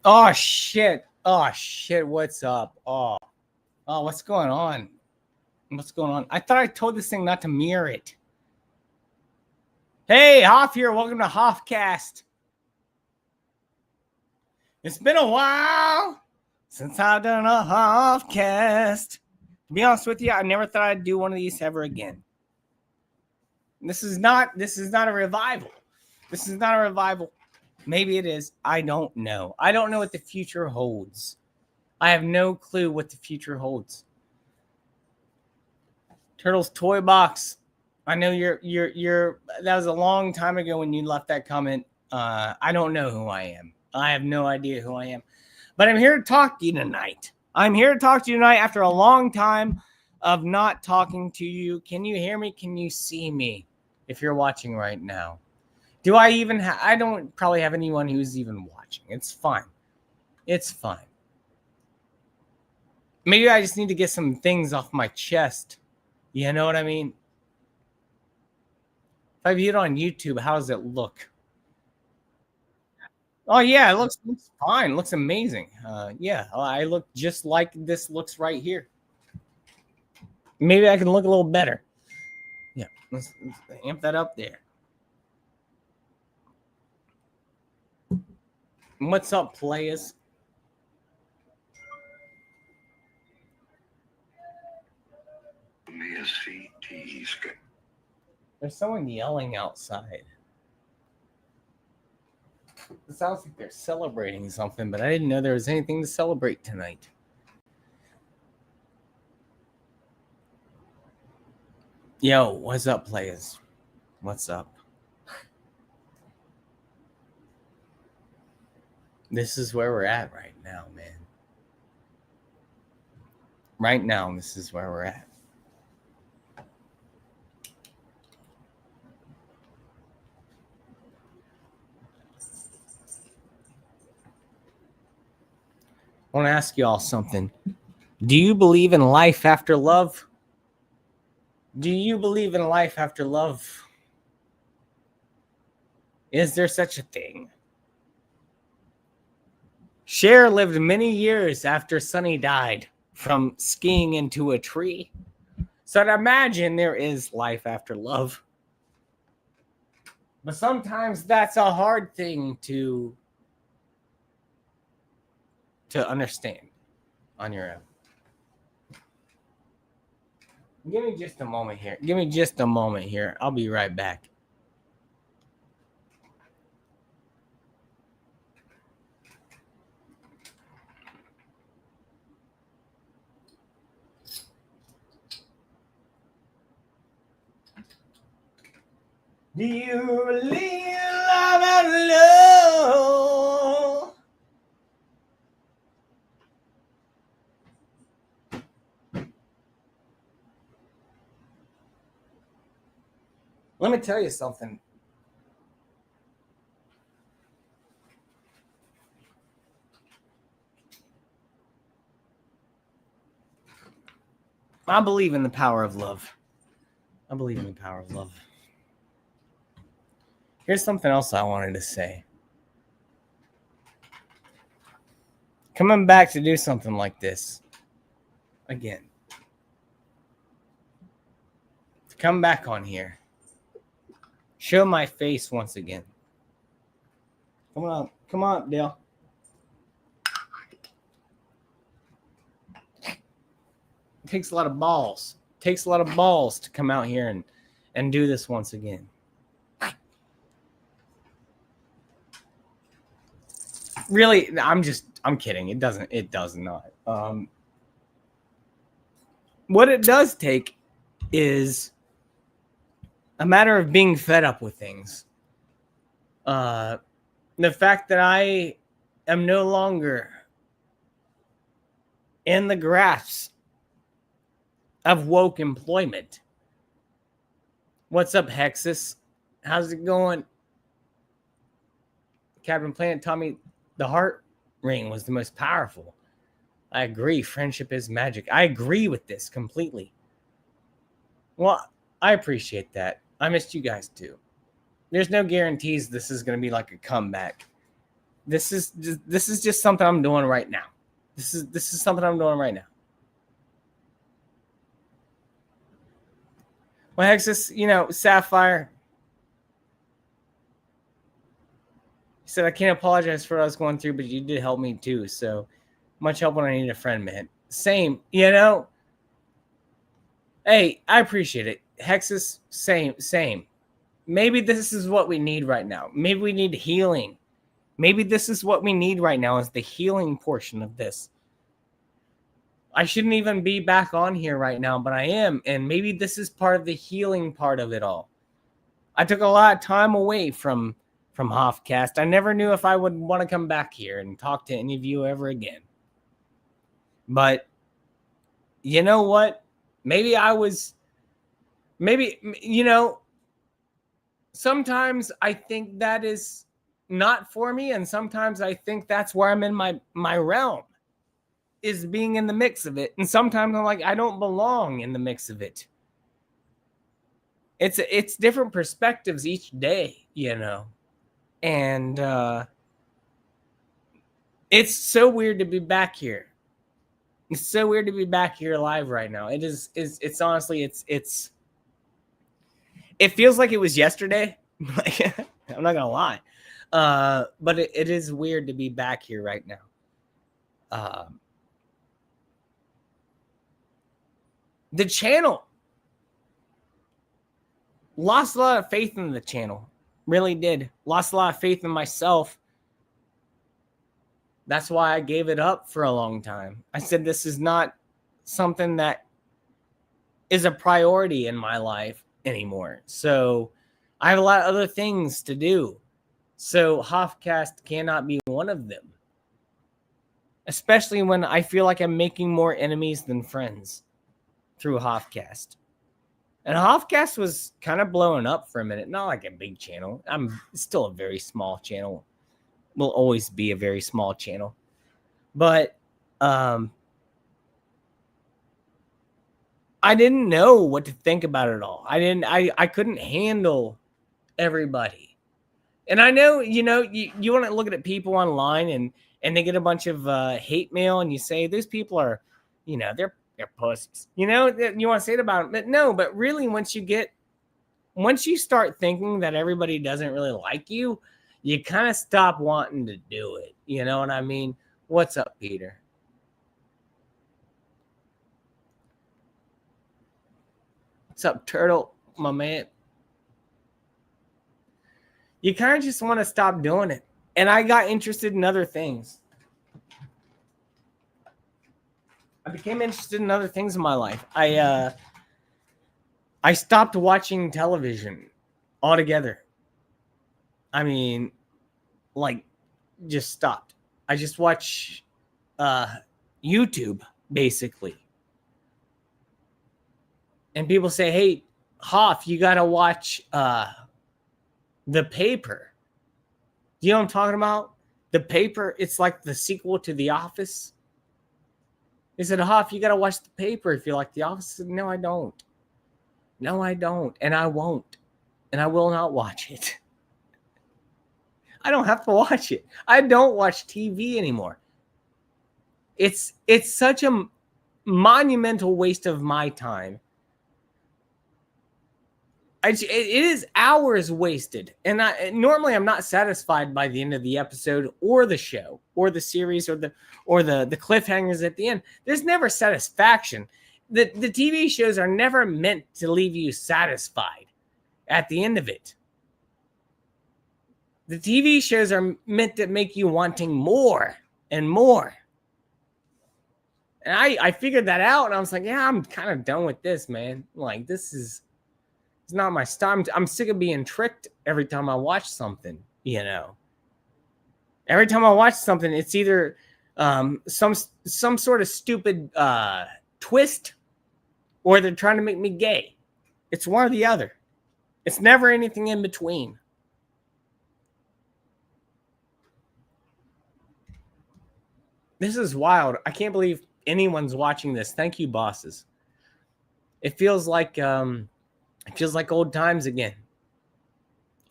Oh shit. Oh shit. What's up? Oh, what's going on? What's going on? I thought I told this thing not to mirror it. Hey, Hoff here. Welcome to Hoffcast. It's been a while since I've done a Hoffcast. To be honest with you, I never thought I'd do one of these ever again. This is not a revival. This is not a revival. Maybe it is. I don't know. I don't know what the future holds. I have no clue what the future holds. Turtles Toy Box. I know you're that was a long time ago when you left that comment. I don't know who I am. I have no idea who I am. But I'm here to talk to you tonight. I'm here to talk to you tonight after a long time of not talking to you. Can you hear me? Can you see me if you're watching right now? Do I even I don't probably have anyone who's even watching. It's fine. It's fine. Maybe I just need to get some things off my chest. You know what I mean? If I view it on YouTube, how does it look? Oh, yeah, it looks fine. It looks amazing. Yeah, I look just like this looks right here. Maybe I can look a little better. Yeah, let's amp that up there. What's up, players? There's someone yelling outside. It sounds like they're celebrating something, but I didn't know there was anything to celebrate tonight. Yo, what's up, players? What's up? This is where we're at right now, man. Right now, this is where we're at. I want to ask you all something. Do you believe in life after love? Do you believe in life after love? Is there such a thing? Cher lived many years after Sonny died from skiing into a tree. So I'd imagine there is life after love. But sometimes that's a hard thing to understand on your own. Give me just a moment here. I'll be right back. Do you believe in love and love? Let me tell you something. I believe in the power of love. I believe in the power of love. Here's something else I wanted to say. Coming back to do something like this again. To come back on here. Show my face once again. Come on, Dale. It takes a lot of balls. It takes a lot of balls to come out here and do this once again. Really, I'm kidding. It does not. What it does take is a matter of being fed up with things. The fact that I am no longer in the grasp of woke employment. What's up, Hexus? How's it going? Captain Planet taught me the heart ring was the most powerful. I agree. Friendship is magic. I agree with this completely. Well, I appreciate that. I missed you guys too. There's no guarantees this is going to be like a comeback. This is just something I'm doing right now. This is something I'm doing right now. Well, Hexus, Sapphire. He said, I can't apologize for what I was going through, but you did help me too. So much help when I need a friend, man. Same, Hey, I appreciate it. Hexus, same. Maybe this is what we need right now. Maybe we need healing. Maybe this is what we need right now is the healing portion of this. I shouldn't even be back on here right now, but I am. And maybe this is part of the healing part of it all. I took a lot of time away from Hoffcast. I never knew if I would want to come back here and talk to any of you ever again. But you know what? Maybe sometimes I think that is not for me. And sometimes I think that's where I'm in my realm, is being in the mix of it. And sometimes I'm like, I don't belong in the mix of it. It's different perspectives each day, and it's so weird to be back here. It's so weird to be back here live right now. It's honestly, it feels like it was yesterday. I'm not gonna lie. But it is weird to be back here right now. The channel lost a lot of faith in the channel. Really did. Lost a lot of faith in myself. That's why I gave it up for a long time. I said, this is not something that is a priority in my life anymore. So I have a lot of other things to do. So Hoffcast cannot be one of them. Especially when I feel like I'm making more enemies than friends through Hoffcast. And Hoffcast was kind of blowing up for a minute. Not like a big channel. I'm still a very small channel. Will always be a very small channel. But I didn't know what to think about it all. I couldn't handle everybody. And I know, you want to look at people online and they get a bunch of hate mail and you say, those people are, they're pussies. You want to say it about them. But no, but really once you start thinking that everybody doesn't really like you, you kind of stop wanting to do it. You know what I mean? What's up, Peter? What's up, Turtle, my man? You kind of just want to stop doing it. And I got interested in other things. I became interested in other things in my life. I stopped watching television altogether. I mean, just stopped. I just watch YouTube, basically. And people say, hey, Hoff, you got to watch The Paper. Do you know what I'm talking about? The Paper, it's like the sequel to The Office. They said, Hoff, you got to watch The Paper if you like The Office. I said, no, I don't. No, I don't. And I won't. And I will not watch it. I don't have to watch it. I don't watch TV anymore. It's such a monumental waste of my time. It is hours wasted. And normally I'm not satisfied by the end of the episode or the show or the series or the cliffhangers at the end. There's never satisfaction. The TV shows are never meant to leave you satisfied at the end of it. The TV shows are meant to make you wanting more and more. And I figured that out, and I was like, yeah, I'm kind of done with this, man. Like, it's not my style. I'm sick of being tricked every time I watch something, Every time I watch something, it's either some sort of stupid twist, or they're trying to make me gay. It's one or the other. It's never anything in between. This is wild. I can't believe anyone's watching this. Thank you, bosses. It feels like old times again.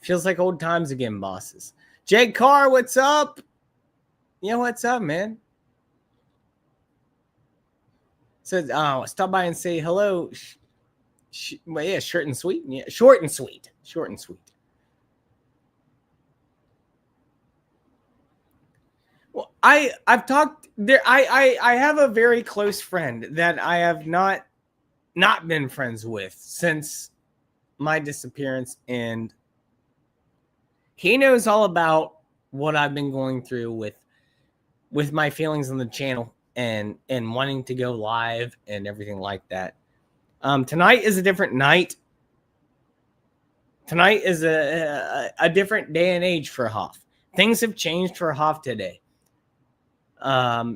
It feels like old times again, bosses. Jake Carr, what's up? Yeah, what's up, man? Says, oh, stop by and say hello. Well, yeah, short and sweet. Yeah, short and sweet. Short and sweet. Well, I've talked there. I have a very close friend that I have not been friends with since my disappearance, and he knows all about what I've been going through with my feelings on the channel and wanting to go live and everything like that. Tonight is a different night. Tonight is a different day and age for Hoff. Things have changed for Hoff today.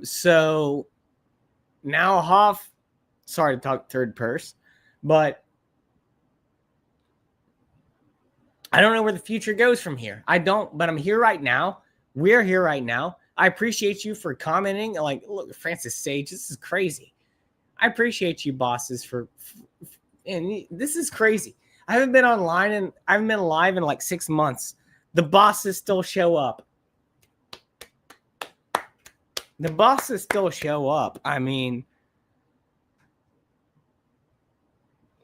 So now Hoff, sorry to talk third person, but I don't know where the future goes from here. I don't, but I'm here right now. We're here right now. I appreciate you for commenting. Like, look, Francis Sage, this is crazy. I appreciate you, bosses, and this is crazy. I haven't been online and I haven't been live in like 6 months. The bosses still show up. The bosses still show up. I mean,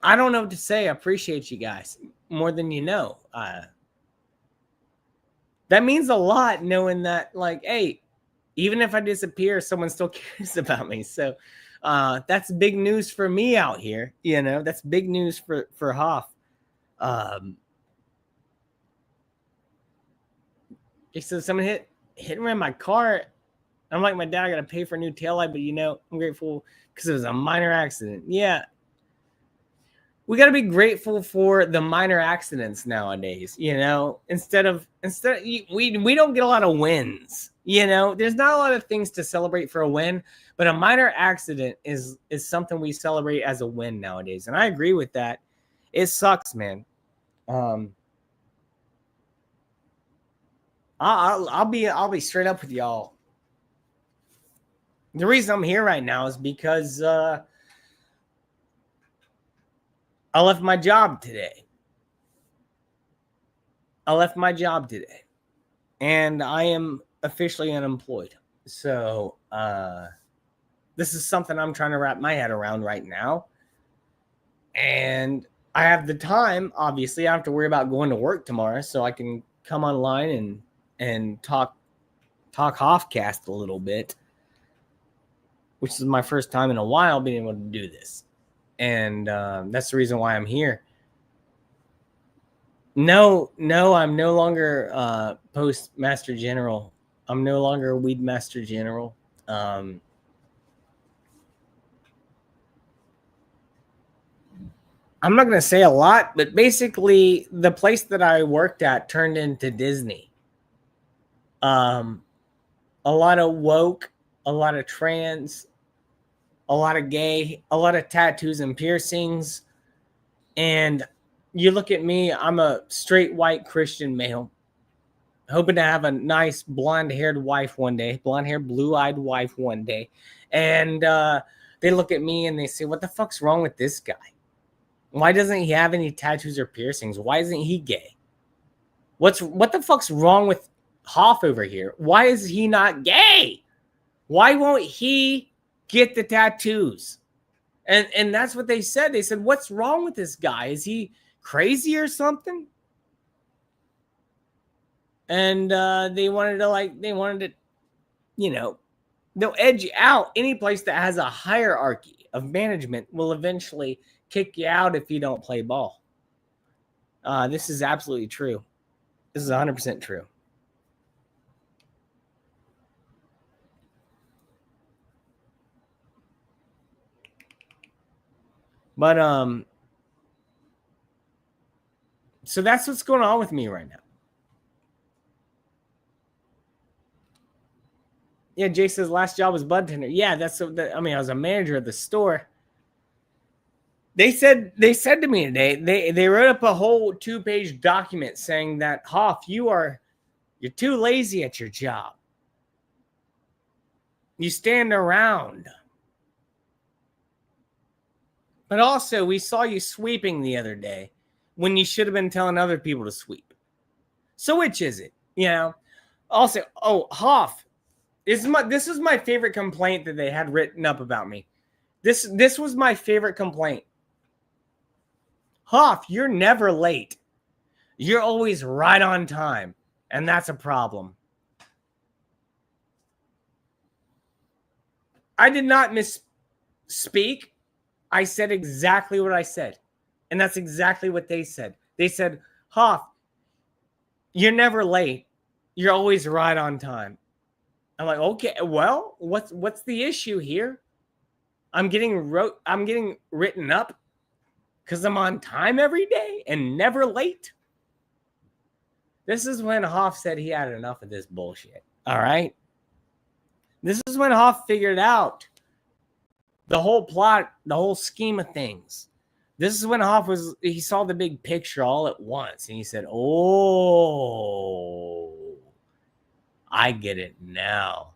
I don't know what to say. I appreciate you guys more than you know. That means a lot knowing that, like, hey, even if I disappear, someone still cares about me. So that's big news for me out here. You know, that's big news for Hoff. He says someone hit and ran my car. I'm like, my dad, I got to pay for a new taillight, but you know, I'm grateful because it was a minor accident. Yeah. We got to be grateful for the minor accidents nowadays, you know, instead we don't get a lot of wins, you know, there's not a lot of things to celebrate for a win, but a minor accident is something we celebrate as a win nowadays. And I agree with that. It sucks, man. I'll be straight up with y'all. The reason I'm here right now is because I left my job today. And I am officially unemployed. So this is something I'm trying to wrap my head around right now. And I have the time, obviously. I don't have to worry about going to work tomorrow, so I can come online and talk Hoffcast a little bit, which is my first time in a while being able to do this. And that's the reason why I'm here. No, I'm no longer Postmaster General. I'm no longer Weed Master General. I'm not going to say a lot, but basically the place that I worked at turned into Disney. A lot of woke, a lot of trans, a lot of gay, a lot of tattoos and piercings. And you look at me, I'm a straight white Christian male, hoping to have a nice blonde-haired wife one day, blonde-haired, blue-eyed wife one day. And they look at me and they say, what the fuck's wrong with this guy? Why doesn't he have any tattoos or piercings? Why isn't he gay? What the fuck's wrong with Hoff over here? Why is he not gay? Why won't he get the tattoos? And that's what they said. They said, what's wrong with this guy? Is he crazy or something? And they wanted to, you know, they'll edge you out. Any place that has a hierarchy of management will eventually kick you out if you don't play ball. This is absolutely true. This is 100% true. But so that's what's going on with me right now. Yeah, Jay says last job was bud tender. Yeah, I mean, I was a manager of the store. They said to me today, they wrote up a whole 2-page document saying that, Hoff, you're too lazy at your job. You stand around. But also, we saw you sweeping the other day when you should have been telling other people to sweep. So which is it? You know? Also, Hoff, This is my favorite complaint that they had written up about me. This was my favorite complaint. Hoff, you're never late. You're always right on time, and that's a problem. I did not misspeak. I said exactly what I said, and that's exactly what they said. They said, Hoff, you're never late. You're always right on time. I'm like, okay, well, what's the issue here? I'm getting written up because I'm on time every day and never late. This is when Hoff said he had enough of this bullshit. All right. This is when Hoff figured out the whole plot, the whole scheme of things. This is when he saw the big picture all at once. And he said, oh, I get it now.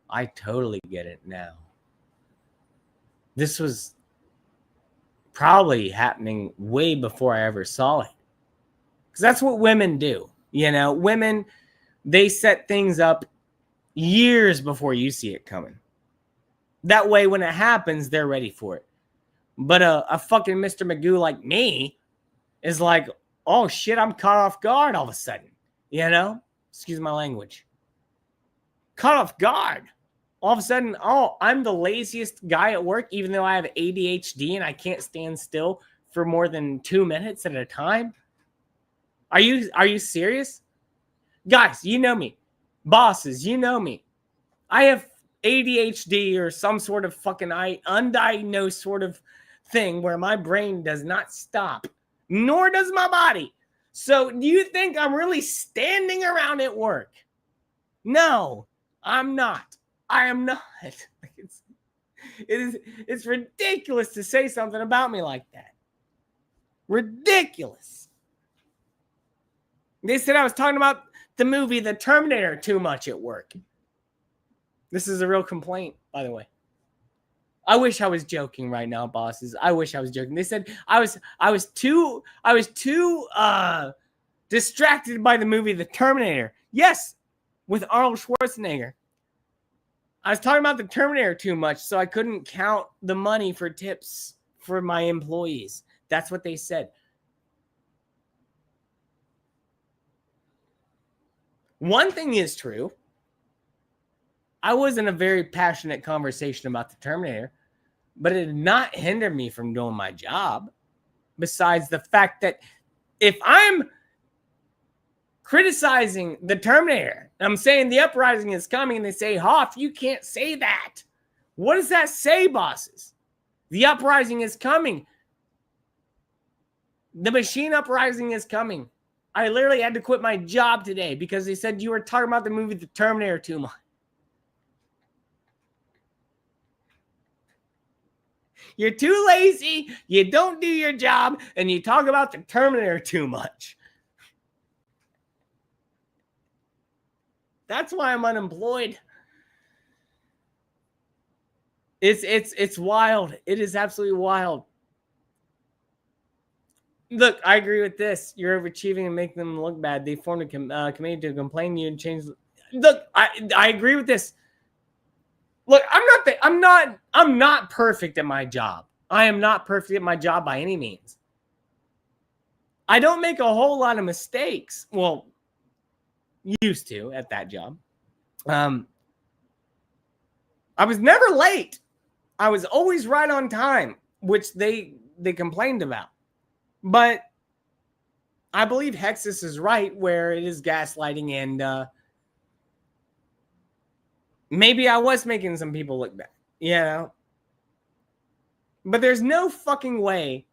I totally get it now. This was probably happening way before I ever saw it. Because that's what women do. You know, women, they set things up years before you see it coming. That way, when it happens, they're ready for it. But a fucking Mr. Magoo like me is like, oh shit, I'm caught off guard all of a sudden. You know? Excuse my language. Caught off guard. All of a sudden, oh, I'm the laziest guy at work, even though I have ADHD and I can't stand still for more than 2 minutes at a time. Are you serious? Guys, you know me. Bosses, you know me. I have ADHD or some sort of fucking undiagnosed sort of thing where my brain does not stop, nor does my body. So do you think I'm really standing around at work? No, I'm not. I am not. It's ridiculous to say something about me like that. Ridiculous. They said I was talking about the movie The Terminator too much at work. This is a real complaint, by the way. I wish I was joking right now, bosses. I wish I was joking. They said I was too distracted by the movie The Terminator. Yes, with Arnold Schwarzenegger. I was talking about The Terminator too much, so I couldn't count the money for tips for my employees. That's what they said. One thing is true. I was in a very passionate conversation about The Terminator, but it did not hinder me from doing my job. Besides the fact that if I'm criticizing The Terminator, I'm saying the uprising is coming, and they say, Hoff, you can't say that. What does that say, bosses? The uprising is coming. The machine uprising is coming. I literally had to quit my job today because they said you were talking about the movie The Terminator too much. You're too lazy, you don't do your job, and you talk about The Terminator too much. That's why I'm unemployed. It's wild. It is absolutely wild. Look, I agree with this. You're overachieving and making them look bad. They formed a committee to complain to you and change. Look, I agree with this. Look, I'm not perfect at my job. I am not perfect at my job by any means. I don't make a whole lot of mistakes. Well, used to at that job. I was never late. I was always right on time, which they complained about. But I believe Hexus is right where it is gaslighting, and maybe I was making some people look bad, you know? But there's no fucking way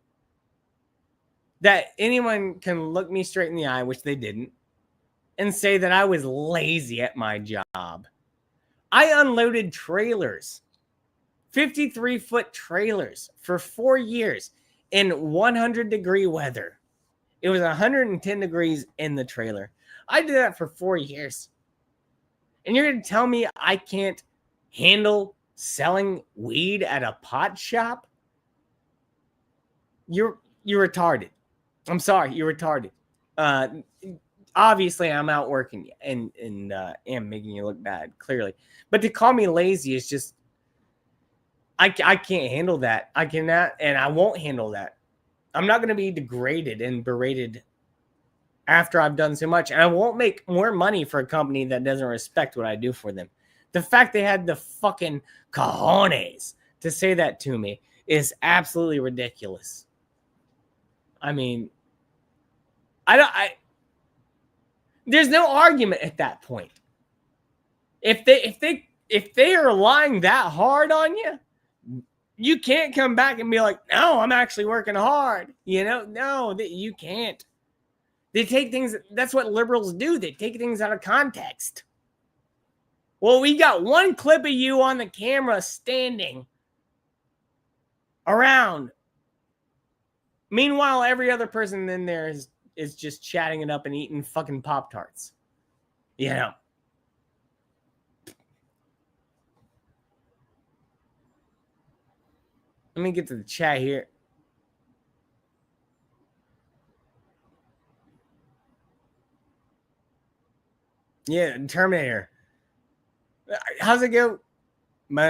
that anyone can look me straight in the eye, which they didn't, and say that I was lazy at my job. I unloaded trailers, 53-foot trailers for 4 years in 100-degree weather. It was 110 degrees in the trailer. I did that for 4 years. And you're going to tell me I can't handle selling weed at a pot shop? You're retarded. I'm sorry, you're retarded. obviously I'm outworking you and am making you look bad, clearly. But to call me lazy is just, I can't handle that. I cannot, and I won't handle that. I'm not going to be degraded and berated after I've done so much. And I won't make more money for a company that doesn't respect what I do for them. The fact they had the fucking cojones to say that to me is absolutely ridiculous. I mean, there's no argument at that point. If they are lying that hard on you, you can't come back and be like, no, I'm actually working hard. No, you can't. They take things, that's what liberals do. They take things out of context. Well, we got one clip of you on the camera standing around. Meanwhile, every other person in there is just chatting it up and eating fucking Pop-Tarts. Let me get to the chat here. Yeah, Terminator. How's it go? Bing!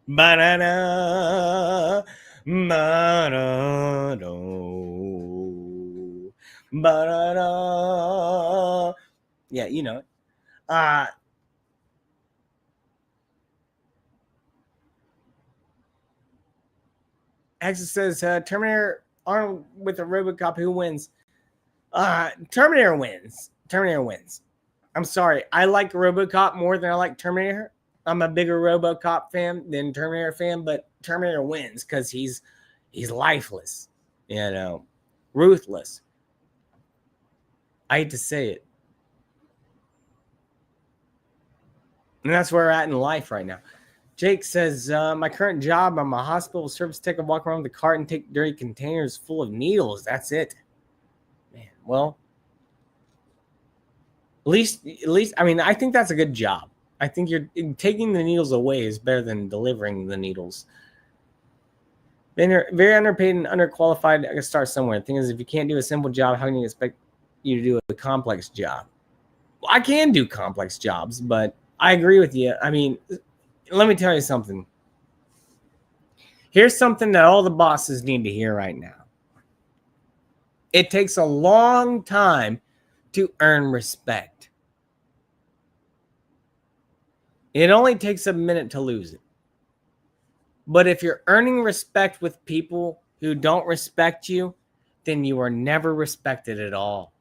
Banana, banana, banana. Yeah, you know it. Axel says Terminator armed with a RoboCop, who wins? Terminator wins. Terminator wins. I'm sorry. I like RoboCop more than I like Terminator. I'm a bigger RoboCop fan than Terminator fan, but Terminator wins because he's lifeless, ruthless. I hate to say it. And that's where we're at in life right now. Jake says, my current job, I'm a hospital service tech. I walk around with a cart and take dirty containers full of needles. That's it. Man, well, at least, I mean, I think that's a good job. I think you're taking the needles away is better than delivering the needles. Very underpaid and underqualified. I can start somewhere. The thing is, if you can't do a simple job, how can you expect you to do a complex job? Well, I can do complex jobs, but I agree with you. I mean, let me tell you something. Here's something that all the bosses need to hear right now. It takes a long time to earn respect. It only takes a minute to lose it. But if you're earning respect with people who don't respect you, then you are never respected at all.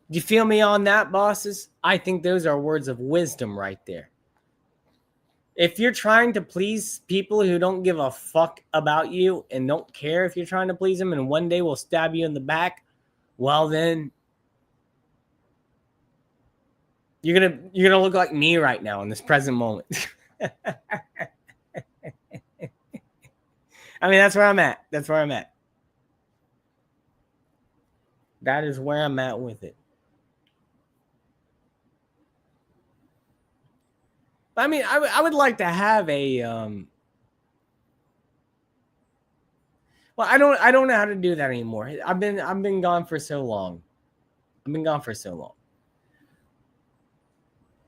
Do you feel me on that, bosses? I think those are words of wisdom right there. If you're trying to please people who don't give a fuck about you and don't care if you're trying to please them and one day will stab you in the back, well then you're gonna look like me right now in this present moment. I mean, that's where I'm at. That is where I'm at with it. I mean, I would like to have a well, I don't know how to do that anymore. I've been gone for so long.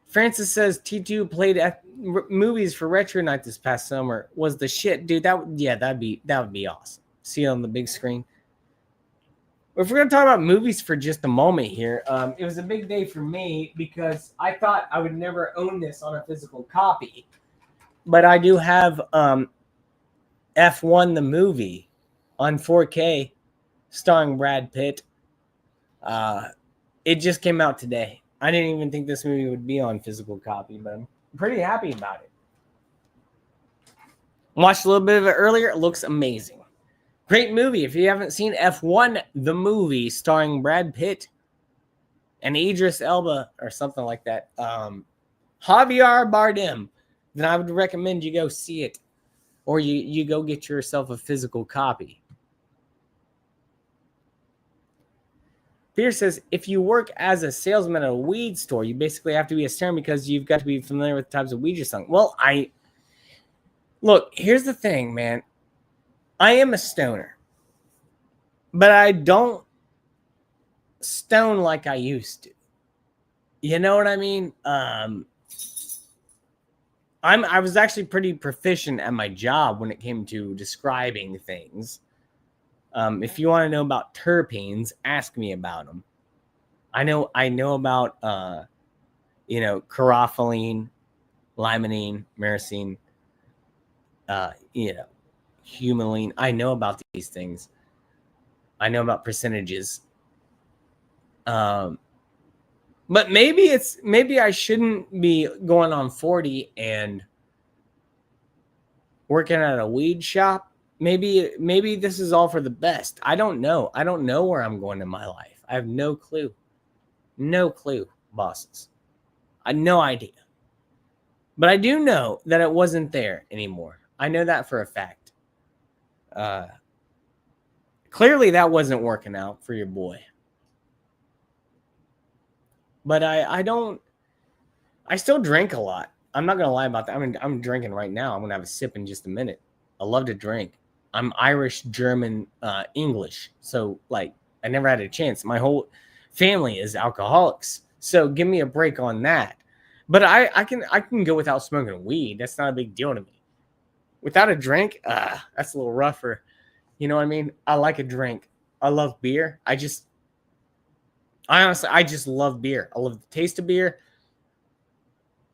Francis says T2 played at movies for Retro Night this past summer. Was the shit, dude. That would be awesome. See it on the big screen. If we're gonna talk about movies for just a moment here, it was a big day for me because I thought I would never own this on a physical copy, but I do have F1 the movie on 4K, starring Brad Pitt. It just came out today. I didn't even think this movie would be on physical copy, but I'm pretty happy about it. Watched a little bit of it earlier. It looks amazing. Great movie. If you haven't seen F1, the movie starring Brad Pitt and Idris Elba or something like that, Javier Bardem, then I would recommend you go see it or you go get yourself a physical copy. Peter says, if you work as a salesman at a weed store, you basically have to be a stoner because you've got to be familiar with the types of weed you're selling. Well, look, here's the thing, man. I am a stoner, but I don't stone like I used to. You know what I mean? I was actually pretty proficient at my job when it came to describing things. If you want to know about terpenes, ask me about them. I know about carophyllene, limonene, myrcene, humulene. I know about these things. I know about percentages. But maybe I shouldn't be going on 40 and working at a weed shop. Maybe this is all for the best. I don't know. I don't know where I'm going in my life. I have no clue. No clue, bosses. I have no idea. But I do know that it wasn't there anymore. I know that for a fact. Clearly that wasn't working out for your boy. But I still drink a lot. I'm not going to lie about that. I mean, I'm drinking right now. I'm going to have a sip in just a minute. I love to drink. I'm Irish, German, English. So, like, I never had a chance. My whole family is alcoholics. So give me a break on that. But I can go without smoking weed. That's not a big deal to me. Without a drink, that's a little rougher. You know what I mean? I like a drink. I love beer. I just love beer. I love the taste of beer.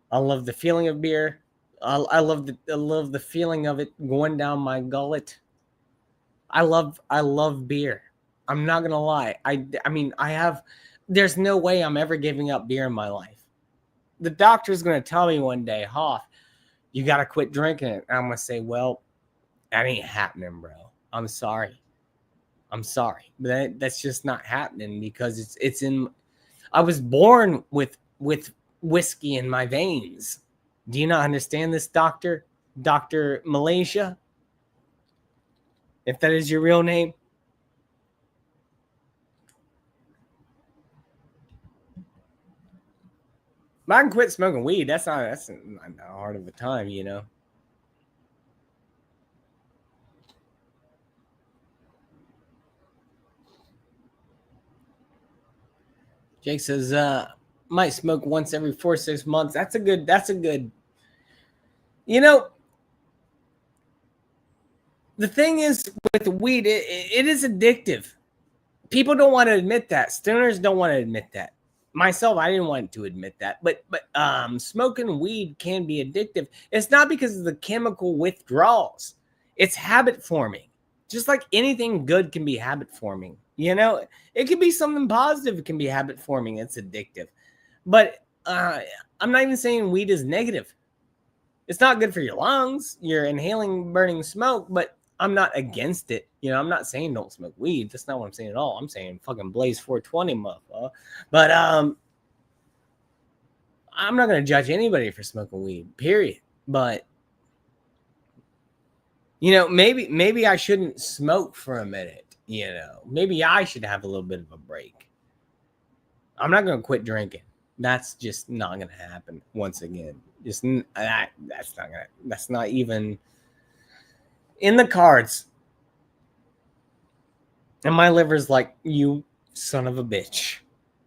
I love the feeling of beer. I love the feeling of it going down my gullet. I love beer. I'm not gonna lie. I mean, there's no way I'm ever giving up beer in my life. The doctor's gonna tell me one day, Hoff, you gotta quit drinking it. And I'm gonna say, well, that ain't happening, bro. I'm sorry. But that's just not happening because it's in. I was born with whiskey in my veins. Do you not understand this, Dr. Malaysia? If that is your real name. But I can quit smoking weed. That's not hard of a time, you know. Jake says, might smoke once every 4-6 months. That's a good. You know, the thing is with weed, it is addictive. People don't want to admit that. Stoners don't want to admit that. Myself, I didn't want to admit that. But smoking weed can be addictive. It's not because of the chemical withdrawals. It's habit forming. Just like anything good can be habit forming. You know, it can be something positive. It can be habit forming. It's addictive. But I'm not even saying weed is negative. It's not good for your lungs. You're inhaling burning smoke, but I'm not against it. You know, I'm not saying don't smoke weed. That's not what I'm saying at all. I'm saying fucking blaze 420, motherfucker. But I'm not going to judge anybody for smoking weed, period. But, you know, maybe I shouldn't smoke for a minute. You know, maybe I should have a little bit of a break. I'm not going to quit drinking. That's just not going to happen once again. Just that's not even in the cards. And my liver's like, you son of a bitch.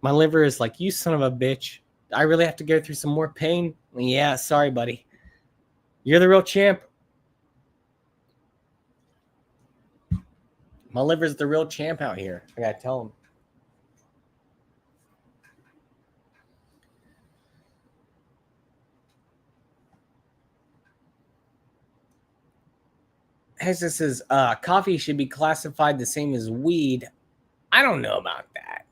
My liver is like, you son of a bitch. I really have to go through some more pain. Yeah, sorry, buddy. You're the real champ. My liver's the real champ out here. I gotta tell him. Hexus says, coffee should be classified the same as weed. I don't know about that.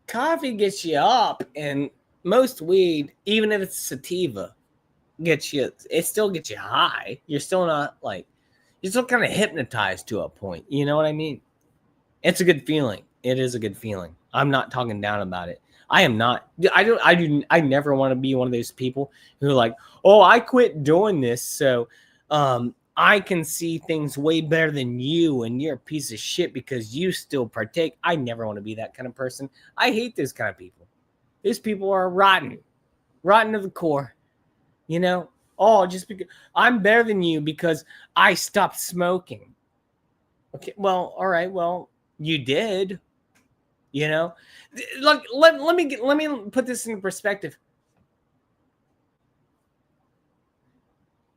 Coffee gets you up, and most weed, even if it's sativa, it still gets you high. You're still not you're still kind of hypnotized to a point. You know what I mean? It's a good feeling. It is a good feeling. I'm not talking down about it. I am not. I never want to be one of those people who are like, oh, I quit doing this, so I can see things way better than you, and you're a piece of shit because you still partake. I never want to be that kind of person. I hate those kind of people. These people are rotten to the core. You know, just because I'm better than you because I stopped smoking. Okay, well, all right, well, you did. You know, look, let me put this into perspective.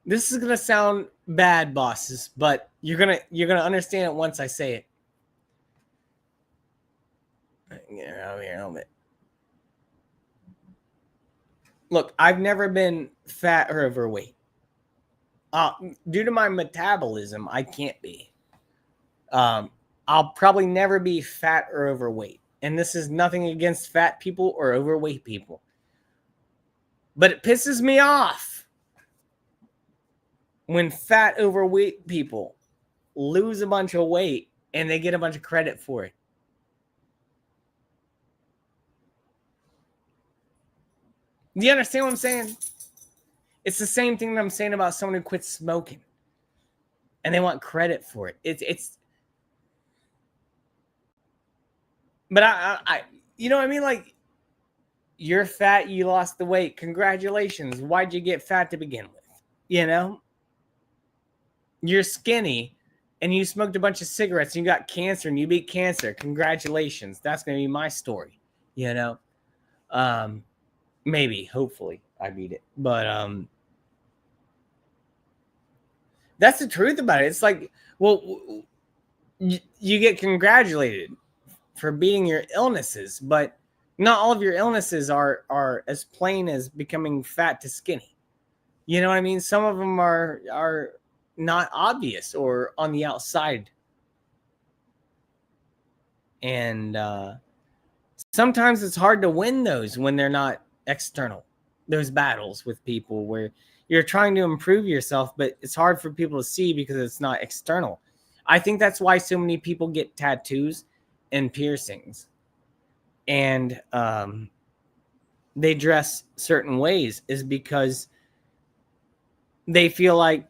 This is gonna sound bad, bosses, but you're gonna understand it once I say it. Get out here, helmet. Look, I've never been fat or overweight. Due to my metabolism, I can't be. I'll probably never be fat or overweight. And this is nothing against fat people or overweight people. But it pisses me off when fat, overweight people lose a bunch of weight and they get a bunch of credit for it. Do you understand what I'm saying? It's the same thing that I'm saying about someone who quits smoking and they want credit for it. It's but I you know what I mean? Like, you're fat, you lost the weight. Congratulations. Why'd you get fat to begin with? You know? You're skinny and you smoked a bunch of cigarettes and you got cancer and you beat cancer. Congratulations. That's going to be my story, you know? Maybe, hopefully I beat it. But that's the truth about it. It's like, well, you get congratulated for beating your illnesses, but not all of your illnesses are as plain as becoming fat to skinny. You know what I mean? Some of them are not obvious or on the outside. And sometimes it's hard to win those when they're not external. Those battles with people where you're trying to improve yourself, but it's hard for people to see because it's not external. I think that's why so many people get tattoos and piercings. And they dress certain ways is because they feel like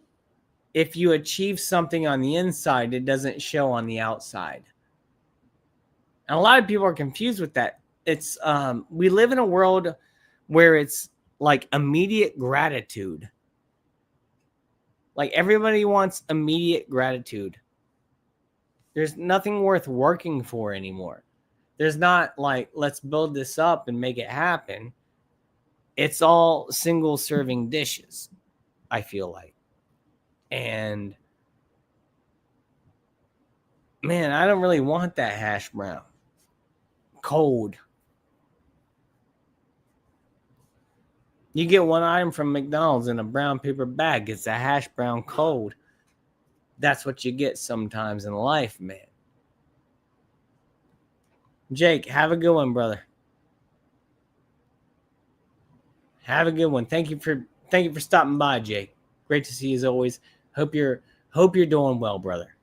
if you achieve something on the inside, it doesn't show on the outside. And a lot of people are confused with that. It's we live in a world where it's like immediate gratitude. Like, everybody wants immediate gratitude. There's nothing worth working for anymore. There's not like, let's build this up and make it happen. It's all single serving dishes, I feel like. And man, I don't really want that hash brown. Cold. You get one item from McDonald's in a brown paper bag. It's a hash brown cold. That's what you get sometimes in life, man. Jake, have a good one, brother. Have a good one. Thank you for stopping by, Jake. Great to see you as always. Hope you're doing well, brother.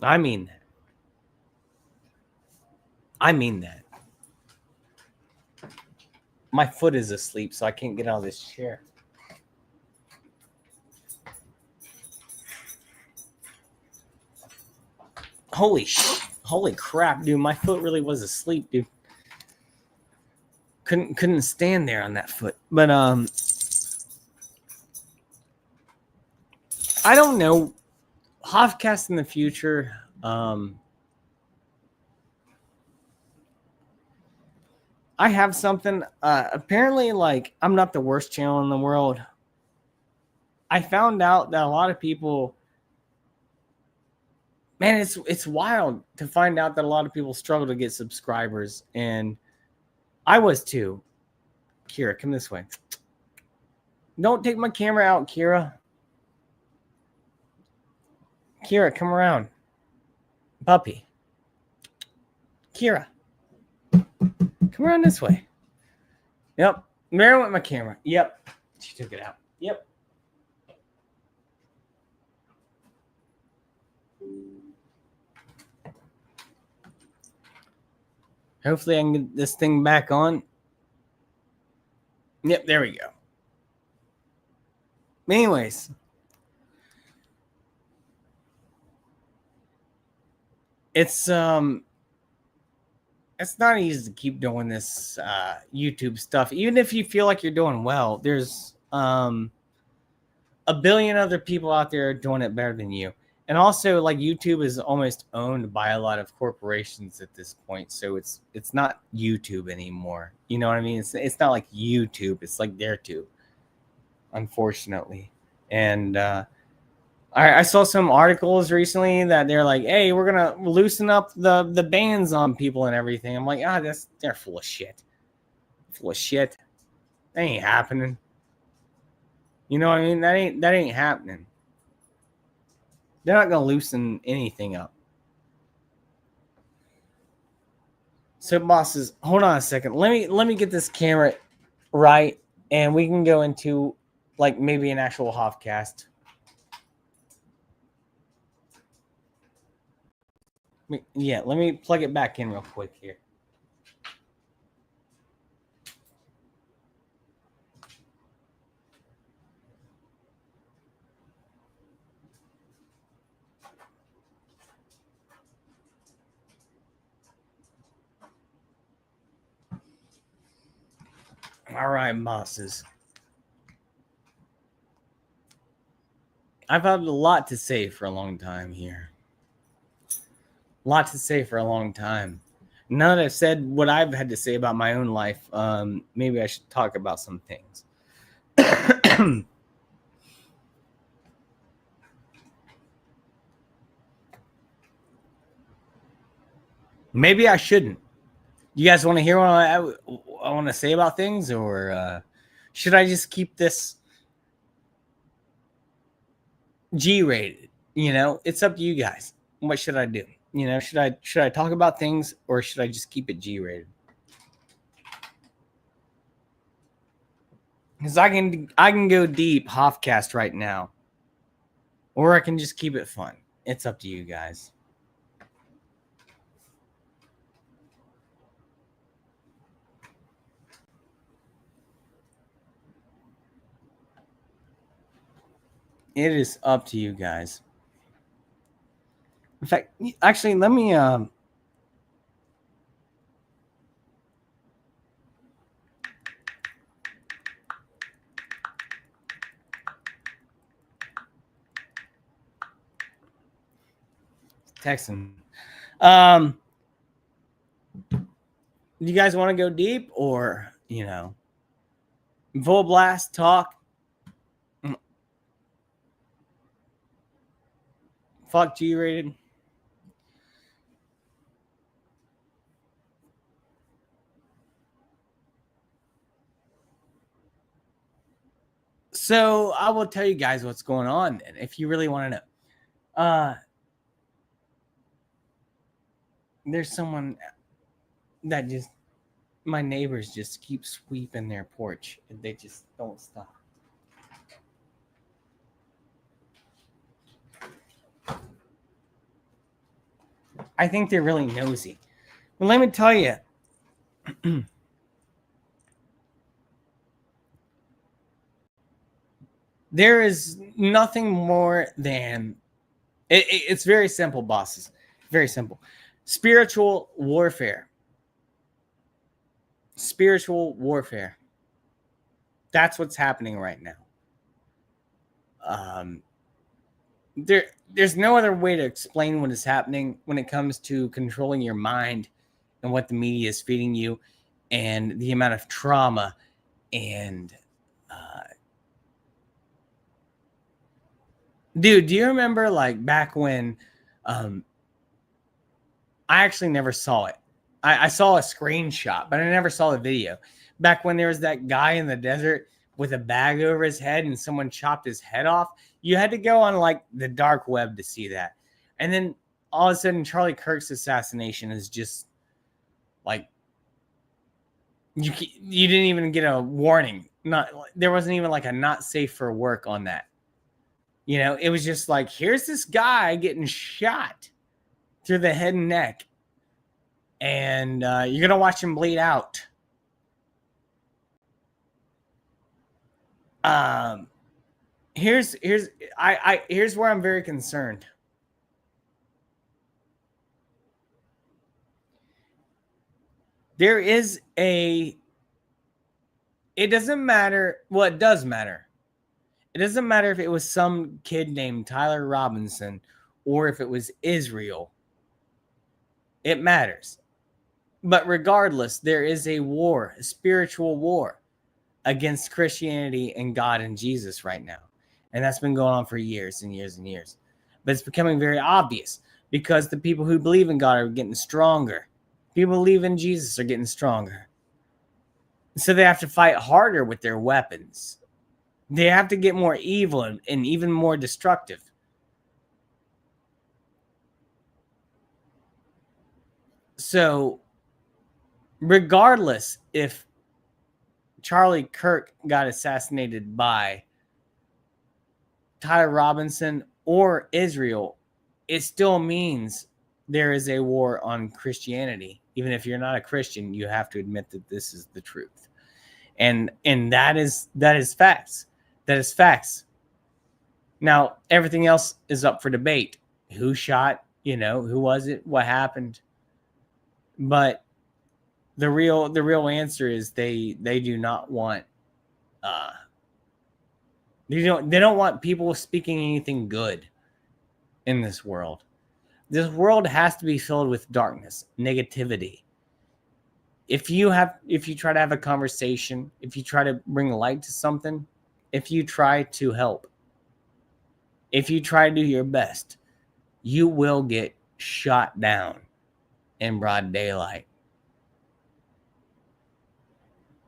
I mean that. I mean that. My foot is asleep, so I can't get out of this chair. Holy crap, dude. My foot really was asleep, dude. Couldn't stand there on that foot. But I don't know. Hoffcast in the future. I have something. Apparently, like, I'm not the worst channel in the world. I found out that a lot of people, man, it's wild to find out that a lot of people struggle to get subscribers, and I was too. Kira, come this way. Don't take my camera out, Kira. Kira, come around. Puppy. Kira. Come around this way. Yep. Mary went my camera. Yep. She took it out. Yep. Hopefully I can get this thing back on. Yep, there we go. Anyways, it's not easy to keep doing this YouTube stuff. Even if you feel like you're doing well, there's a billion other people out there doing it better than you. And also, like, YouTube is almost owned by a lot of corporations at this point, so it's not YouTube anymore. You know what I mean? It's not like YouTube. It's like their tube, unfortunately. And I saw some articles recently that they're like, "Hey, we're gonna loosen up the bans on people and everything." I'm like, they're full of shit. Full of shit. That ain't happening. You know what I mean? That ain't happening. They're not gonna loosen anything up. So, bosses, hold on a second. Let me get this camera right, and we can go into like maybe an actual Hoffcast. Yeah, let me plug it back in real quick here. All right, bosses. I've had a lot to say for a long time here. A lot to say for a long time. Now that I've said what I've had to say about my own life, maybe I should talk about some things. Maybe I shouldn't. You guys want to hear what I want to say about things, or should I just keep this G-rated? You know, it's up to you guys. What should I do? You know, should I talk about things, or should I just keep it G-rated? Because I can go deep Hoffcast right now, or I can just keep it fun. It's up to you guys. It is up to you guys. In fact, actually, let me text him. You guys want to go deep, or full blast talk? Fuck G-rated. So I will tell you guys what's going on then, if you really want to know. There's someone that just, my neighbors just keep sweeping their porch, and they just don't stop. I think they're really nosy. But let me tell you, there is nothing more than it's very simple, bosses. Very simple. Spiritual warfare. Spiritual warfare. That's what's happening right now. There's no other way to explain what is happening when it comes to controlling your mind and what the media is feeding you, and the amount of trauma and dude, do you remember like back when I actually never saw it. I saw a screenshot, but I never saw the video. Back when there was that guy in the desert with a bag over his head and someone chopped his head off, you had to go on like the dark web to see that. And then all of a sudden, Charlie Kirk's assassination is just like you didn't even get a warning. There wasn't even like a not safe for work on that. You know, it was just like, here's this guy getting shot through the head and neck, and you're gonna watch him bleed out. Here's where I'm very concerned. There is it doesn't matter. Well, it does matter. It doesn't matter if it was some kid named Tyler Robinson or if it was Israel. It matters. But regardless, there is a war, a spiritual war against Christianity and God and Jesus right now. And that's been going on for years and years and years. But it's becoming very obvious because the people who believe in God are getting stronger. People who believe in Jesus are getting stronger. So they have to fight harder with their weapons. They have to get more evil and even more destructive. So regardless if Charlie Kirk got assassinated by Tyler Robinson or Israel, it still means there is a war on Christianity. Even if you're not a Christian, you have to admit that this is the truth. And that is facts. That is facts. Now, everything else is up for debate. Who shot, who was it? What happened? But the real answer is they do not want they don't want people speaking anything good in this world. This world has to be filled with darkness, negativity. If you try to have a conversation, if you try to bring light to something, if you try to help, if you try to do your best, you will get shot down in broad daylight.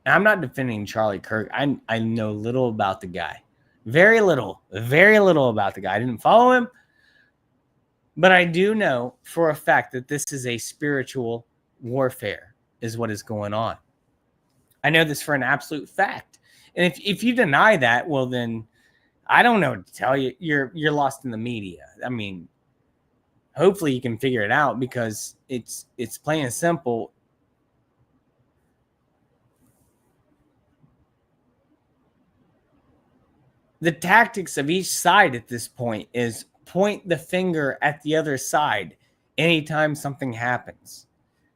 I'm not defending Charlie Kirk. I know little about the guy. Very little about the guy. I didn't follow him. But I do know for a fact that this is a spiritual warfare is what is going on. I know this for an absolute fact. And if you deny that, well, then I don't know what to tell you. You're lost in the media. I mean, hopefully you can figure it out because it's plain and simple. The tactics of each side at this point is point the finger at the other side anytime something happens.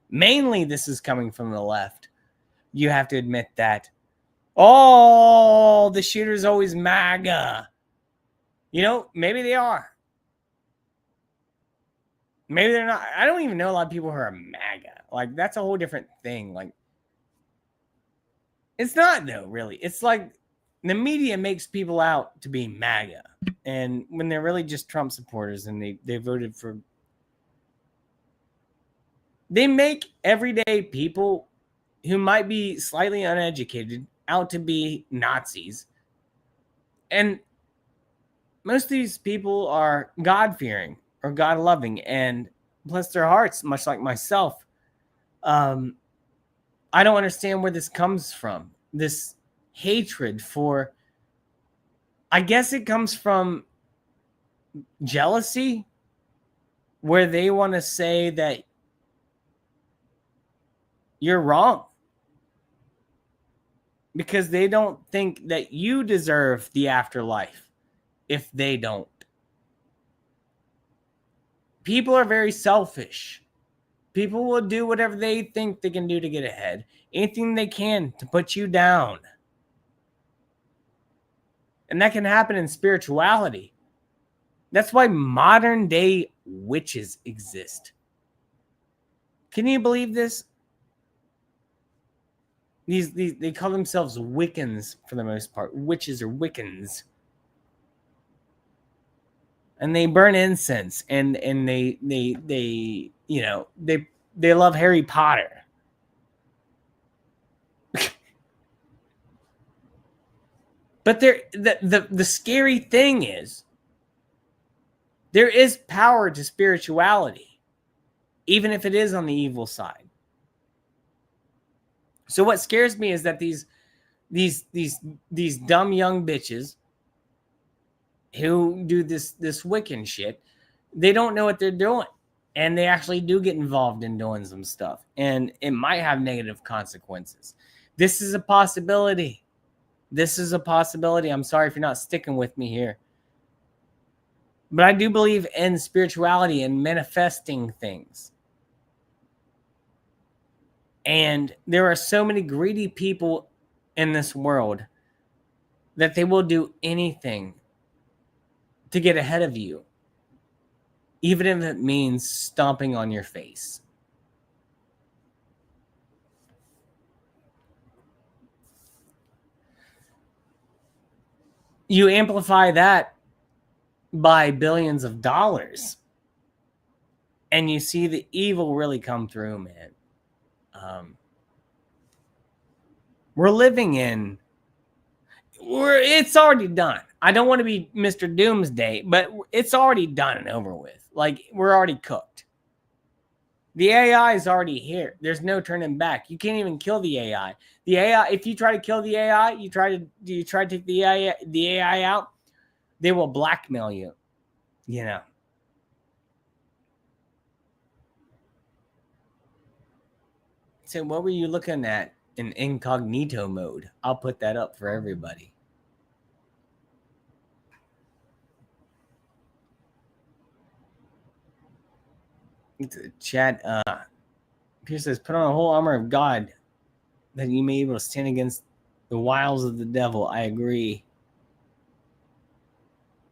Mainly, this is coming from the left. You have to admit that. Oh, the shooter's always MAGA. Maybe they are. Maybe they're not. I don't even know a lot of people who are MAGA. Like, that's a whole different thing. Like, it's not, though, really. It's like the media makes people out to be MAGA. And when they're really just Trump supporters and they voted for... They make everyday people who might be slightly uneducated out to be Nazis. And most of these people are God-fearing or God-loving, and bless their hearts, much like myself. I don't understand where this comes from. This hatred for... I guess it comes from jealousy, where they want to say that you're wrong because they don't think that you deserve the afterlife if they don't. People are very selfish. People will do whatever they think they can do to get ahead. Anything they can to put you down. And that can happen in spirituality. That's why modern day witches exist. Can you believe this? These they call themselves Wiccans for the most part. Witches or Wiccans. And they burn incense and they love Harry Potter. But the scary thing is there is power to spirituality, even if it is on the evil side. So what scares me is that these dumb young bitches who do this Wiccan shit, they don't know what they're doing. And they actually do get involved in doing some stuff. And it might have negative consequences. This is a possibility. I'm sorry if you're not sticking with me here. But I do believe in spirituality and manifesting things. And there are so many greedy people in this world that they will do anything to get ahead of you, even if it means stomping on your face. You amplify that by billions of dollars, and you see the evil really come through, man. We're living in it's already done. I don't want to be Mr. Doomsday, but it's already done and over with. Like, we're already cooked. The AI is already here. There's no turning back. You can't even kill the AI. The AI, if you try to kill the AI, you try to take the AI out, they will blackmail you. You know. So what were you looking at in incognito mode? I'll put that up for everybody. Chat Pierce says, put on a whole armor of God that you may be able to stand against the wiles of the devil. I agree.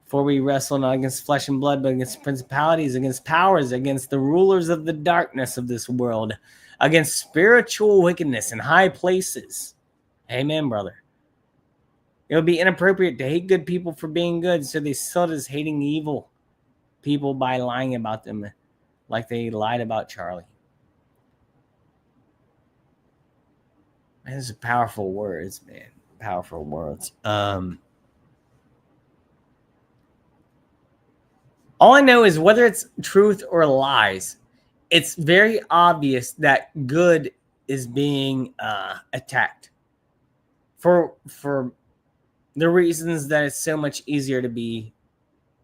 For we wrestle not against flesh and blood, but against principalities, against powers, against the rulers of the darkness of this world, against spiritual wickedness in high places. Amen, brother. It would be inappropriate to hate good people for being good, so they still as hating evil people by lying about them like they lied about Charlie. Man, those are powerful words, man. Powerful words. All I know is whether it's truth or lies, it's very obvious that good is being attacked for the reasons that it's so much easier to be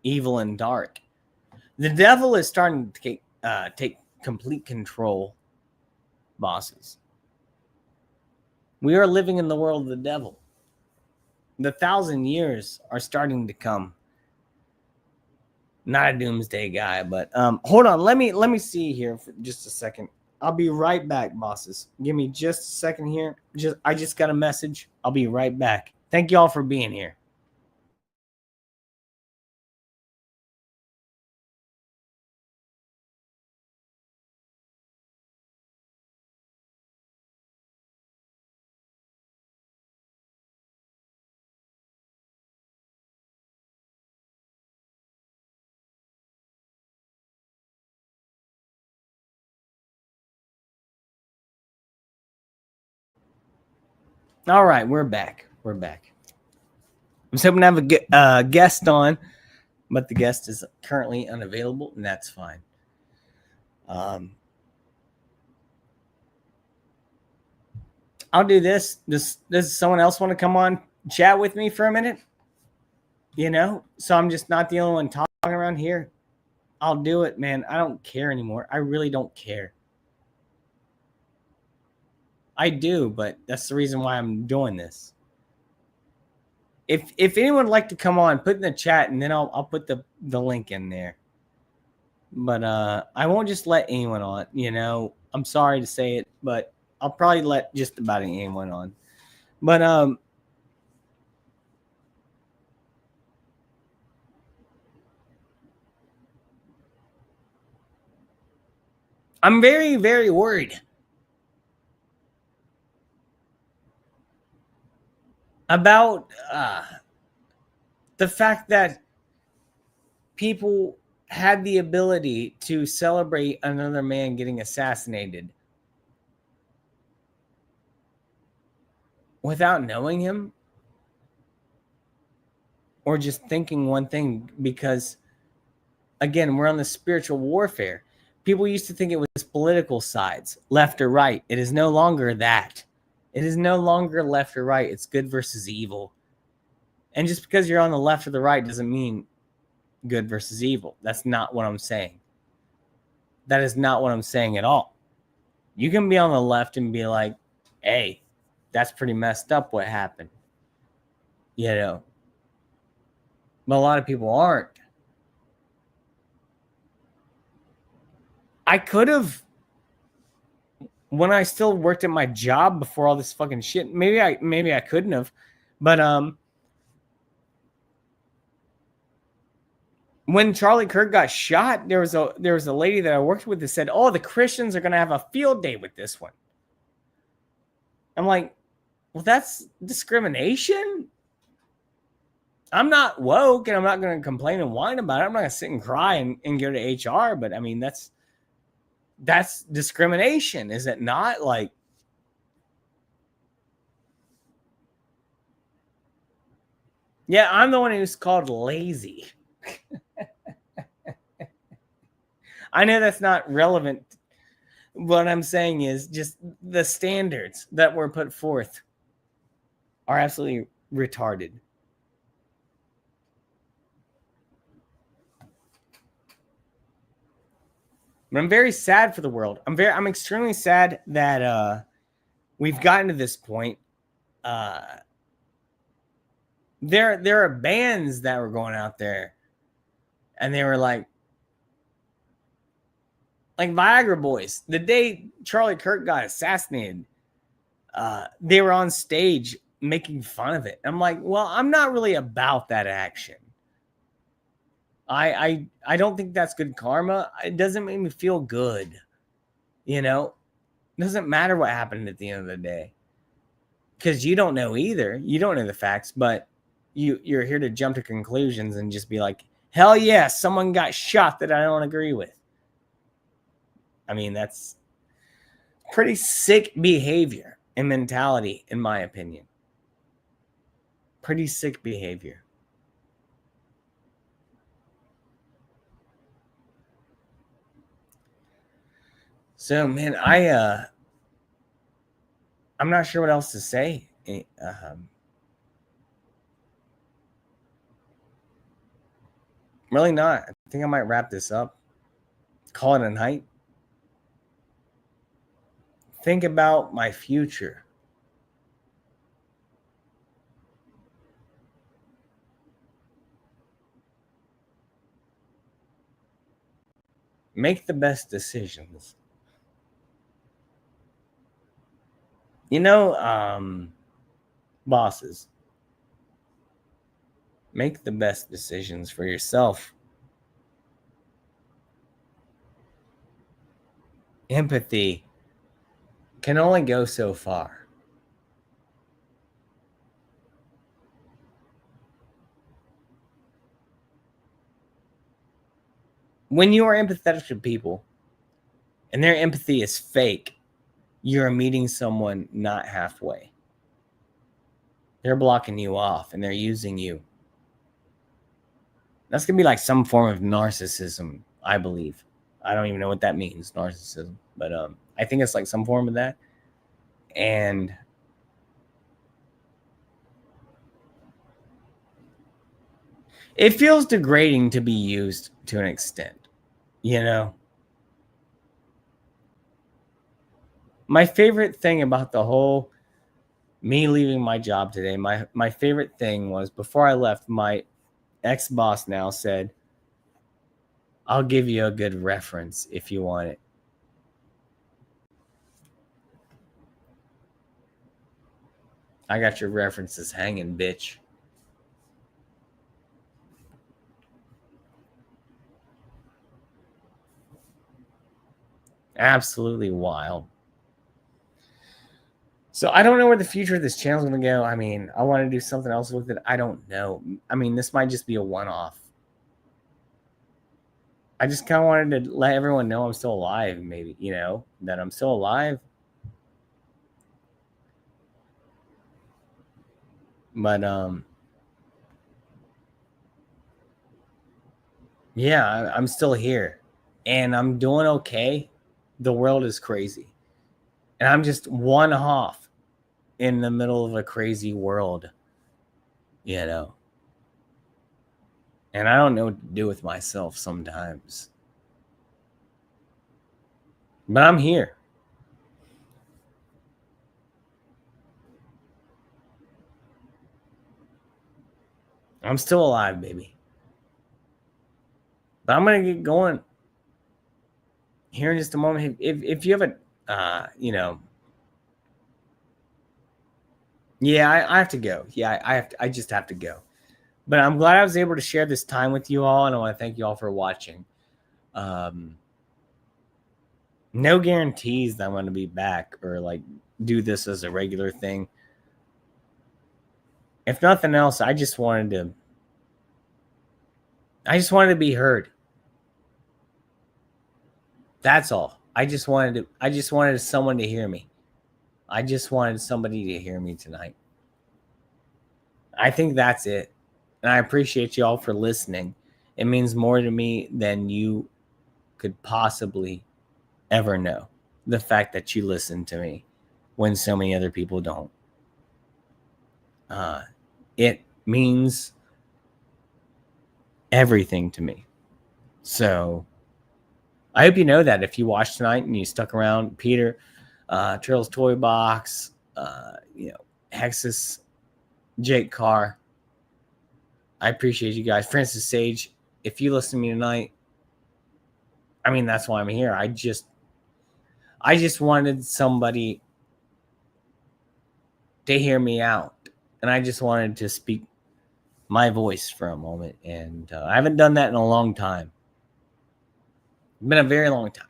evil and dark. The devil is starting to take complete control, bosses. We are living in the world of the devil. The 1,000 years are starting to come. Not a doomsday guy, but hold on. Let me see here for just a second. I'll be right back, bosses. Give me just a second here. I just got a message. I'll be right back. Thank you all for being here. All right, we're back. We're back. I'm just hoping to have a guest on, but the guest is currently unavailable, and that's fine. I'll do this. Does someone else want to come on chat with me for a minute? You know, so I'm just not the only one talking around here. I'll do it, man. I don't care anymore. I really don't care. I do, but that's the reason why I'm doing this. If anyone would like to come on, put in the chat, and then I'll put the link in there. But I won't just let anyone on. You know, I'm sorry to say it, but I'll probably let just about anyone on. But I'm very, very worried about the fact that people had the ability to celebrate another man getting assassinated without knowing him or just thinking one thing, because again, we're on the spiritual warfare. People used to think it was political sides, left or right. It is no longer that. It is no longer left or right. It's good versus evil. And just because you're on the left or the right doesn't mean good versus evil. That's not what I'm saying. That is not what I'm saying at all. You can be on the left and be like, hey, that's pretty messed up what happened. You know. But a lot of people aren't. I could have when I still worked at my job before all this fucking shit. Maybe I couldn't have, but when Charlie Kirk got shot, there was a lady that I worked with that said, "Oh, the Christians are gonna have a field day with this one." I'm like, well, that's discrimination. I'm not woke, and I'm not going to complain and whine about it. I'm not going to sit and cry and go to HR. But I mean, that's discrimination, is it not? Like, yeah, I'm the one who's called lazy. I know that's not relevant. What I'm saying is just the standards that were put forth are absolutely retarded. But I'm very sad for the world. I'm extremely sad that we've gotten to this point. There are bands that were going out there, and they were like Viagra Boys. The day Charlie Kirk got assassinated, they were on stage making fun of it. I'm like, well, I'm not really about that action. I don't think that's good karma. It doesn't make me feel good. You know, it doesn't matter what happened at the end of the day, because you don't know either. You don't know the facts, but you're here to jump to conclusions and just be like, hell yeah, someone got shot that I don't agree with. I mean, that's pretty sick behavior and mentality, in my opinion. Pretty sick behavior. So, man, I'm not sure what else to say. Really not. I think I might wrap this up. Call it a night. Think about my future. Make the best decisions. You know, bosses, make the best decisions for yourself. Empathy can only go so far. When you are empathetic to people and their empathy is fake, you're meeting someone not halfway. They're blocking you off and they're using you. That's going to be like some form of narcissism, I believe. I don't even know what that means, narcissism, but I think it's like some form of that. And it feels degrading to be used to an extent, you know? My favorite thing about the whole me leaving my job today, my favorite thing was before I left, my ex-boss now said, I'll give you a good reference if you want it. I got your references hanging, bitch. Absolutely wild. So I don't know where the future of this channel is going to go. I mean, I want to do something else with it. I don't know. I mean, this might just be a one-off. I just kind of wanted to let everyone know I'm still alive, maybe, you know, that I'm still alive. But, yeah, I'm still here and I'm doing okay. The world is crazy. And I'm just one off in the middle of a crazy world, you know. And I don't know what to do with myself sometimes. But I'm here. I'm still alive, baby. But I'm going to get going here in just a moment. If you have You know, yeah, I have to go. Yeah, I just have to go. But I'm glad I was able to share this time with you all, and I want to thank you all for watching. Um, no guarantees that I'm going to be back or like do this as a regular thing. If nothing else, I just wanted to be heard. That's all. I just wanted someone to hear me. I just wanted somebody to hear me tonight. I think that's it. And I appreciate you all for listening. It means more to me than you could possibly ever know. The fact that you listen to me when so many other people don't. It means everything to me. So I hope you know that if you watched tonight and you stuck around, Peter, Turtle's Toy Box, Hexus, Jake Carr. I appreciate you guys. Francis Sage, if you listen to me tonight, I mean, that's why I'm here. I just wanted somebody to hear me out. And I just wanted to speak my voice for a moment. And I haven't done that in a long time. It's been a very long time.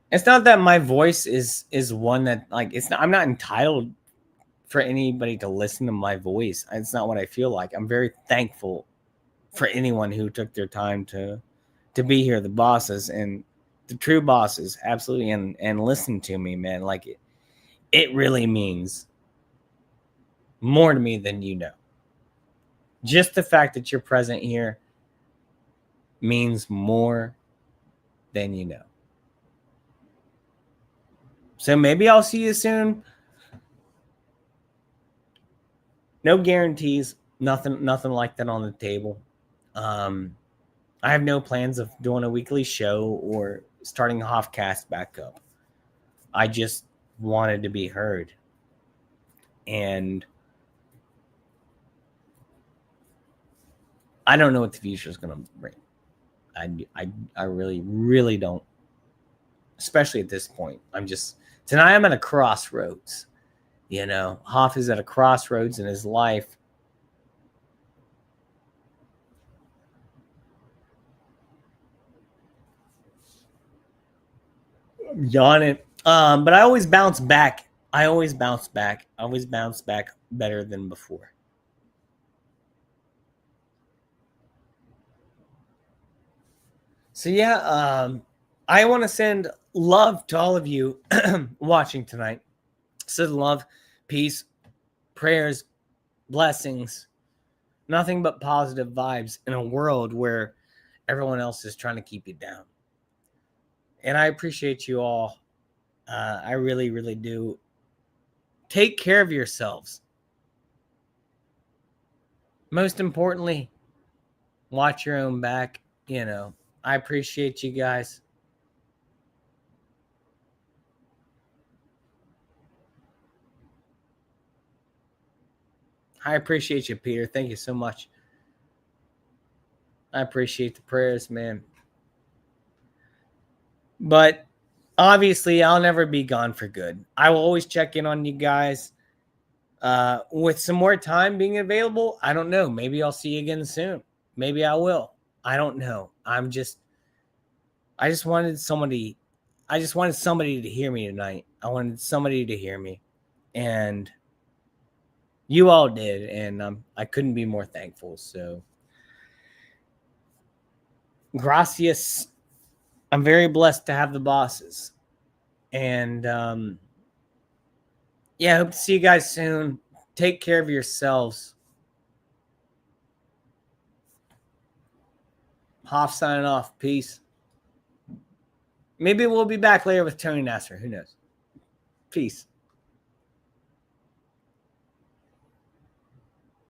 It's not that my voice is one that like it's not. I'm not entitled for anybody to listen to my voice. It's not what I feel like. I'm very thankful for anyone who took their time to be here, the bosses and the true bosses, absolutely, and listen to me, man. Like it really means more to me than you know. Just the fact that you're present here means more than you know. So maybe I'll see you soon. No guarantees, nothing like that on the table. I have no plans of doing a weekly show or starting the Hoffcast back up. I just wanted to be heard. And I don't know what the future is going to bring. I really, really don't. Especially at this point. Tonight I'm at a crossroads. Hoff is at a crossroads in his life. I'm yawning. But I always bounce back. I always bounce back better than before. So yeah, I want to send love to all of you watching tonight. Send love, peace, prayers, blessings, nothing but positive vibes in a world where everyone else is trying to keep you down. And I appreciate you all. I really, really do. Take care of yourselves. Most importantly, watch your own back. I appreciate you guys. I appreciate you, Peter. Thank you so much. I appreciate the prayers, man. But obviously, I'll never be gone for good. I will always check in on you guys. With some more time being available, I don't know. Maybe I'll see you again soon. Maybe I will. I don't know. I just wanted somebody to hear me tonight. I wanted somebody to hear me. And you all did. And I couldn't be more thankful. So, gracias. I'm very blessed to have the bosses. And yeah, I hope to see you guys soon. Take care of yourselves. Hoff signing off. Peace. Maybe we'll be back later with Tony Nasser. Who knows? Peace.